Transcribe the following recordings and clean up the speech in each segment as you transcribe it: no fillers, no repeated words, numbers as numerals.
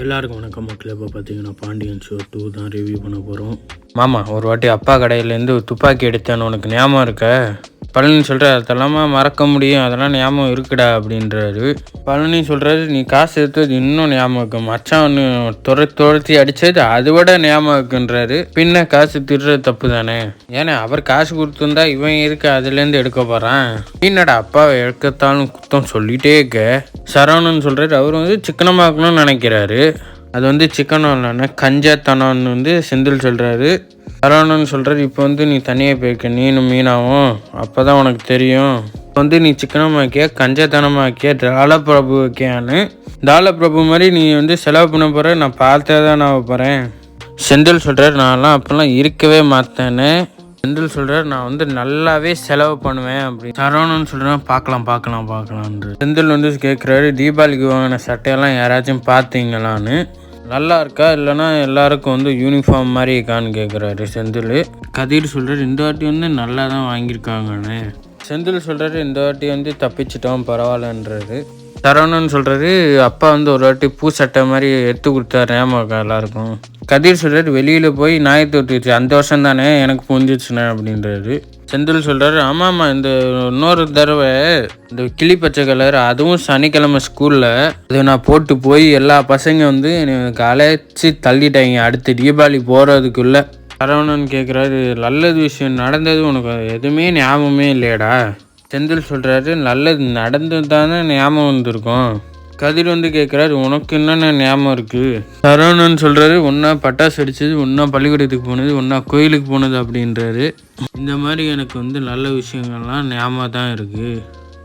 எல்லாருக்கும் வணக்கம் மக்களே. இப்போ பார்த்தீங்கன்னா பாண்டியன் ஷோ 2 தான் ரிவ்யூ பண்ண போகிறோம். மாமா ஒரு வாட்டி அப்பா கடையிலேருந்து துப்பாக்கி எடுத்தேன்னு உனக்கு ஞாபகம் இருக்க? பழனி சொல்கிறார் அதெல்லாமா மறக்க முடியும், அதெல்லாம் ஞாபகம் இருக்குடா அப்படின்றாரு. பழனி சொல்கிறாரு நீ காசு எடுத்தது இன்னும் ஞாபகம் இருக்கு, மச்சான் ஒன்று துரத்தி அடித்தது அதை விட ஞாபகம் இருக்குன்றாரு. பின்ன காசு திருடுறது தப்பு தானே? ஏன்னா அவர் காசு கொடுத்துருந்தா இவன் இருக்கு அதுலேருந்து எடுக்க போகிறான். என்னடா அப்பாவை எடுக்கத்தாலும் குத்தம் சொல்லிட்டே இருக்க. சரவணன் சொல்கிறாரு அவர் சிக்கனமாக்கணும்னு நினைக்கிறாரு. அது சிக்கனம் இல்லைன்னா கஞ்சத்தனம்னு செந்தில் சொல்கிறாரு. சரவணன் சொல்கிறாரு இப்போ நீ தனியாக போயிருக்க, நீனும் மீனாவும், அப்போ தான் உனக்கு தெரியும் நீ சிக்கனமாக்கியா கஞ்சத்தனமாக்கியா தாளப்பிரபு வைக்கியான்னு. தாளப்பிரபு மாதிரி நீ செலவு பண்ண போகிற, நான் பார்த்தே தான் நான் போகிறேன். செந்தில் சொல்கிறார் நான்லாம் அப்போல்லாம் இருக்கவே மாட்டேன்னு. செந்தில் சொல்கிறார் நான் நல்லாவே செலவு பண்ணுவேன் அப்படின்னு. சரவணன் சொல்கிறேன் பார்க்கலான்ட்டு. செந்தில் கேட்குறாரு தீபாவளிக்கு வாங்கின சட்டையெல்லாம் யாராச்சும் பார்த்தீங்களான்னு. நல்லா இருக்கா இல்லைனா எல்லாருக்கும் யூனிஃபார்ம் மாதிரி இருக்கான்னு கேட்குறாரு செந்தில். கதிர் சொல்கிறார் இந்த வாட்டி நல்லா தான் வாங்கியிருக்காங்கன்னு. செந்தில் சொல்கிறாரு இந்த வாட்டி தப்பிச்சிட்டோம் பரவாயில்லன்றாரு. சரவணன் சொல்கிறாரு அப்பா ஒரு வாட்டி பூ சட்டை மாதிரி எடுத்து கொடுத்தாரு ஞாபகம் எல்லாருக்கும். கதிர் சொல்கிறாரு வெளியில் போய் நாயை தொட்டுச்சு அந்த வருஷம் தானே எனக்கு புரிஞ்சிச்சுண்ணே அப்படின்றாரு. செந்தில் சொல்கிறாரு ஆமாம்மா இந்த இன்னொரு தடவை இந்த கிளி பச்சை கலர் அதுவும் சனிக்கிழமை ஸ்கூலில் அது நான் போட்டு போய் எல்லா பசங்க எனக்கு அழைச்சி தள்ளிட்டாங்க அடுத்த தீபாவளி போகிறதுக்குள்ளே. சரவணன் கேட்குறாரு நல்லது விஷயம் நடந்தது உனக்கு எதுவுமே ஞாபகமே இல்லையாடா? செந்தில் சொல்கிறாரு நல்லது நடந்தது தானே ஞாபகம் வந்திருக்கும். கதிர் கேட்குறாரு உனக்கு என்னென்ன ஞாபகம் இருக்குது? சரவணன் சொல்கிறாரு ஒன்றா பட்டாசு அடித்தது, ஒன்றா பள்ளிக்கூடத்துக்கு போனது, ஒன்றா கோயிலுக்கு போனது அப்படின்றாரு. இந்த மாதிரி எனக்கு நல்ல விஷயங்கள்லாம் ஞாபகம் தான் இருக்குது.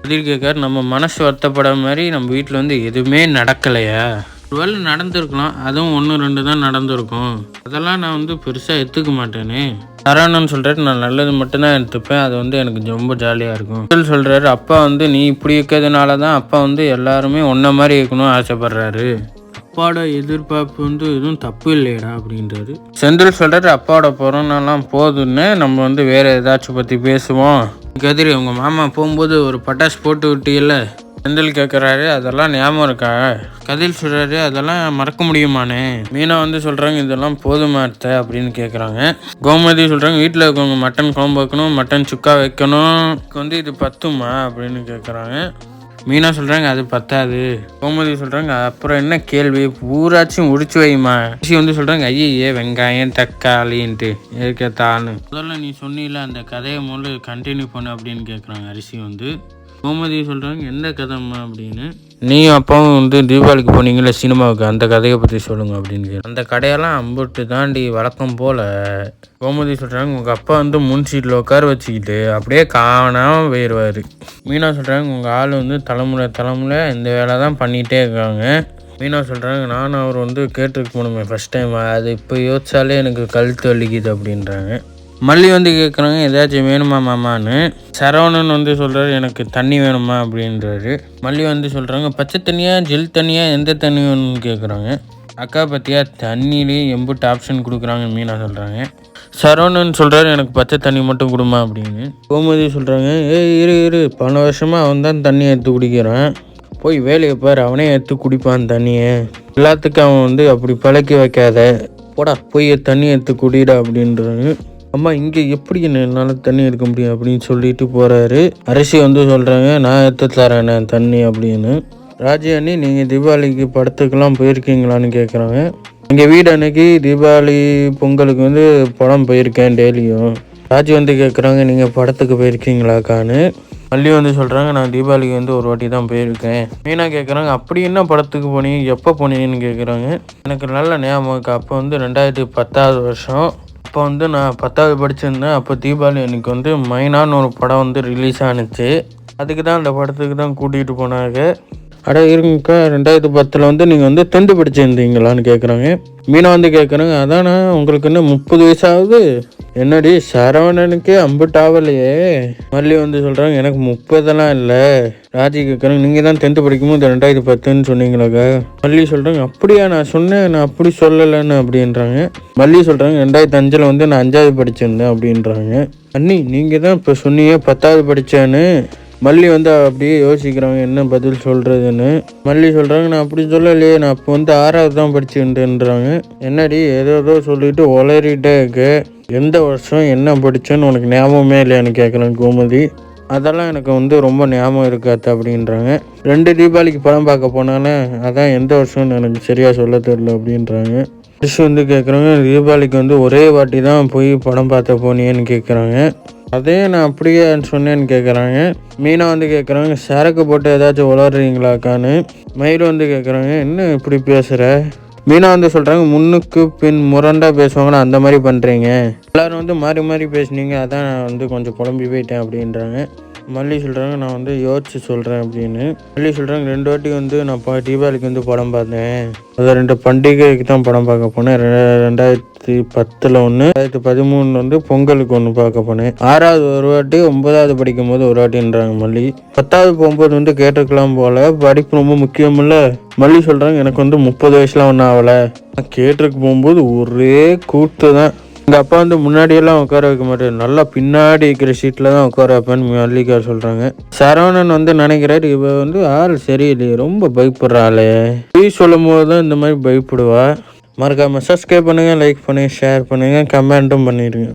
கதிர் கேட்குறாரு நம்ம மனசு வருத்தப்பட மாதிரி நம்ம வீட்டில் எதுவுமே நடக்கலையா? ஒருவேளை நடந்திருக்கலாம், அதுவும் 1-2 தான் நடந்திருக்கும், அதெல்லாம் நான் பெருசாக எடுத்துக்க மாட்டேனே. சரவணன் சொல்கிறாரு நான் நல்லது மட்டும்தான் எடுத்துப்பேன், அது எனக்கு ரொம்ப ஜாலியாக இருக்கும். சொல்கிறாரு அப்பா நீ இப்படி இருக்கிறதுனால தான் அப்பா எல்லாருமே ஒன்றை மாதிரி இருக்கணும்னு ஆசைப்படுறாரு. அப்பாவோட எதிர்பார்ப்பு எதுவும் தப்பு இல்லையடா அப்படின்றாரு. செந்தில் சொல்கிறாரு அப்பாவோட பிறந்தநாள்லாம் போதுன்னு நம்ம வேறு ஏதாச்சும் பற்றி பேசுவோம். கதிரி உங்கள் மாமா போகும்போது ஒரு பட்டாசு போட்டு விட்டீங்கல்ல? செந்தில் கேட்குறாரு அதெல்லாம் ஞாபகம் இருக்கா? கதில் சொல்கிறாரு அதெல்லாம் மறக்க முடியுமானே. மீனா சொல்கிறாங்க இதெல்லாம் போதுமாத்த அப்படின்னு கேட்குறாங்க. கோமதி சொல்கிறாங்க வீட்டில் இருக்கவங்க மட்டன் குழம்பு வைக்கணும், மட்டன் சுக்கா வைக்கணும், இது பத்துமா அப்படின்னு கேட்குறாங்க. மீனா சொல்கிறாங்க அது பத்தாது. கோமதி சொல்கிறாங்க அப்புறம் என்ன கேள்வி பூராச்சும் உடிச்சு வைமா. அரிசி சொல்கிறாங்க ஐயே வெங்காயம் தக்காளின்ட்டு இருக்கத்தான்னு முதல்ல நீ சொன்னில அந்த கதையை கண்டினியூ பண்ணு அப்படின்னு கேட்குறாங்க. அரிசி கோமதி சொல்கிறாங்க எந்த கதைம்மா அப்படின்னு. நீயும் அப்பாவும் தீபாவளிக்கு போனீங்களே சினிமாவுக்கு, அந்த கதையை பற்றி சொல்லுங்க அப்படின்னு அந்த கடையெல்லாம் அம்புட்டு தாண்டி வழக்கம் போல். கோமதி சொல்கிறாங்க உங்கள் அப்பா முன் சீட்டில் உட்கார வச்சுக்கிட்டு அப்படியே காணாமல் போயிடுவார். மீனா சொல்கிறாங்க உங்கள் ஆள் தலைமுறை இந்த வேலை தான் பண்ணிகிட்டே இருக்காங்க. மீனா சொல்கிறாங்க நானும் அவர் கேட்டுருக்கு போகணுமே ஃபஸ்ட் டைம், அது இப்போ யோசிச்சாலே எனக்கு கழுத்து வலிக்குது அப்படின்றாங்க. மல்லி கேட்குறாங்க ஏதாச்சும் வேணுமா மாமான்னு. சரவணன் சொல்கிறாரு எனக்கு தண்ணி வேணுமா அப்படின்றாரு. மல்லி சொல்கிறாங்க பச்சை தண்ணியாக ஜெல் தண்ணியாக எந்த தண்ணி வேணும்னு கேட்குறாங்க. அக்கா பற்றியா தண்ணியிலே எம்புட்டு ஆப்ஷன் கொடுக்குறாங்க மீனா சொல்கிறாங்க. சரவணன் சொல்கிறாரு எனக்கு பச்சை தண்ணி மட்டும் கொடுமா அப்படின்னு. கோமதி சொல்கிறாங்க இரு பல வருஷமாக அவன் தான் தண்ணியை எடுத்து குடிக்கிறான், போய் வேலையை பாரு அவனே எடுத்து குடிப்பான் தண்ணியை, எல்லாத்துக்கும் அவன் அப்படி பழக்கி வைக்காத, போடா போய் தண்ணி எடுத்து குடிடா அப்படின்றாங்க. அம்மா இங்கே எப்படி என்னால் தண்ணி எடுக்க முடியும் அப்படின்னு சொல்லிட்டு போகிறாரு. அரிசி சொல்கிறாங்க நான் எடுத்து தரேன் தண்ணி அப்படின்னு. ராஜி அண்ணி நீங்கள் தீபாவளிக்கு படத்துக்கெல்லாம் போயிருக்கீங்களான்னு கேட்குறாங்க. எங்கள் வீடு அன்னைக்கு தீபாவளி பொங்கலுக்கு படம் போயிருக்கேன் டெய்லியும். ராஜி கேட்குறாங்க நீங்கள் படத்துக்கு போயிருக்கீங்களாக்கான்னு. மல்லி சொல்கிறாங்க நான் தீபாவளிக்கு ஒரு வாட்டி தான் போயிருக்கேன். மீனா கேட்குறாங்க அப்படி என்ன படத்துக்கு போனீங்க, எப்போ போனீங்கன்னு கேட்குறாங்க. எனக்கு நல்ல ஞாபகம் இருக்கு, அப்போ 2010 வருஷம், அப்போ நான் 10வது படிச்சிருந்தேன். அப்போ தீபாவளி அன்றைக்கி மைனான்னு ஒரு படம் ரிலீஸ் ஆணுச்சு, அதுக்கு தான் அந்த படத்துக்கு தான் கூட்டிகிட்டு போனாங்க. அட இருங்கக்கா 2010 நீங்கள் 10th படிச்சிருந்தீங்களான்னு கேட்குறாங்க. மீனா கேட்குறாங்க அதானே உங்களுக்கு இன்னும் 30 வயசாகுது, என்னடி சரவணனுக்கே அம்புட்டு ஆகலையே. மல்லி சொல்கிறாங்க எனக்கு 30 இல்லை. ராஜி கேட்குறாங்க நீங்கள் தான் 10th படிக்கும்போது 2010ன்னு சொன்னீங்களாக்கா. மல்லி சொல்கிறாங்க அப்படியா நான் சொன்னேன், நான் அப்படி சொல்லலைன்னு அப்படின்றாங்க. மல்லி சொல்கிறாங்க 2005 நான் 5வது படிச்சிருந்தேன் அப்படின்றாங்க. அண்ணி நீங்கள் தான் இப்போ சொன்னீங்க 10வது படித்தேன்னு, மல்லி வந்து அப்படியே யோசிக்கிறாங்க என்ன பதில் சொல்கிறதுன்னு. மல்லி சொல்கிறாங்க, நான் அப்படி சொல்லலையே, நான் அப்போ வந்து 6வது தான் படிச்சுட்டுன்றாங்க. என்னடி ஏதோ சொல்லிட்டு உளறிட்டே இருக்கு, எந்த வருஷம் என்ன படித்தேன்னு உனக்கு ஞாபகமே இல்லையான்னு கேட்குறேன் கோமதி. அதெல்லாம் எனக்கு வந்து ரொம்ப ஞாபகம் இருக்காது அப்படின்றாங்க. 2 தீபாவளிக்கு படம் பார்க்க போனாலே அதான் எந்த வருஷம்னு எனக்கு சரியாக சொல்ல தெரியல அப்படின்றாங்க. விஷ் வந்து கேட்குறாங்க, தீபாவளிக்கு வந்து ஒரே வாட்டி தான் போய் படம் பார்த்த போனியேன்னு கேட்குறாங்க. அதே நான் அப்படியே சொன்னேன்னு கேட்குறாங்க. மீனா வந்து கேட்குறாங்க, சரக்கு போட்டு ஏதாச்சும் உளறீங்களாக்கான்னு. மயில் வந்து கேட்குறாங்க, என்ன இப்படி பேசுகிற. மீனா வந்து சொல்கிறாங்க, முன்னுக்கு பின் முரண்டாக பேசுவாங்கன்னா அந்த மாதிரி பண்ணுறீங்க, எல்லோரும் வந்து மாறி மாறி பேசுனீங்க, அதான் நான் வந்து கொஞ்சம் குழம்பி போயிட்டேன் அப்படின்றாங்க. மல்லி சொல்கிறாங்க, நான் வந்து யோசிச்சு சொல்கிறேன் அப்படின்னு. மல்லி சொல்கிறாங்க, 2 வாட்டி வந்து நான் தீபாவளிக்கு வந்து படம் பார்த்தேன். அதை 2 பண்டிகைக்கு தான் படம் பார்க்க போனேன். 2010 ஒன்று, 2013 வந்து பொங்கலுக்கு ஒன்று பார்க்க போனேன். 6வது ஒரு வாட்டி, 9வது படிக்கும் போது ஒரு வாட்டின்றாங்க மல்லி. 10வது போகும்போது வந்து கேட்டிருக்கலாம் போல், படிப்பு ரொம்ப முக்கியமில்ல. மல்லி சொல்கிறாங்க, எனக்கு வந்து 30 வயசுலாம் ஒன்றும் ஆகலை, கேட்டிருக்கு போகும்போது ஒரே கூத்து தான். எங்கள் அப்பா வந்து முன்னாடியெல்லாம் உட்கார வைக்க மாட்டார், நல்லா பின்னாடி இருக்கிற சீட்டில் தான் உட்கார வைப்பேன்னு மல்லிகா சொல்கிறாங்க. சரவணன் வந்து நினைக்கிறாரு, இவ வந்து ஆள் சரியில்லையே, ரொம்ப பயப்படுறாளே, சொல்லும் போது தான் இந்த மாதிரி பயப்படுவா. மறக்காமல் சப்ஸ்கிரைப் பண்ணுங்கள், லைக் பண்ணுங்கள், ஷேர் பண்ணுங்கள், கமெண்ட்டும் பண்ணிடுங்க.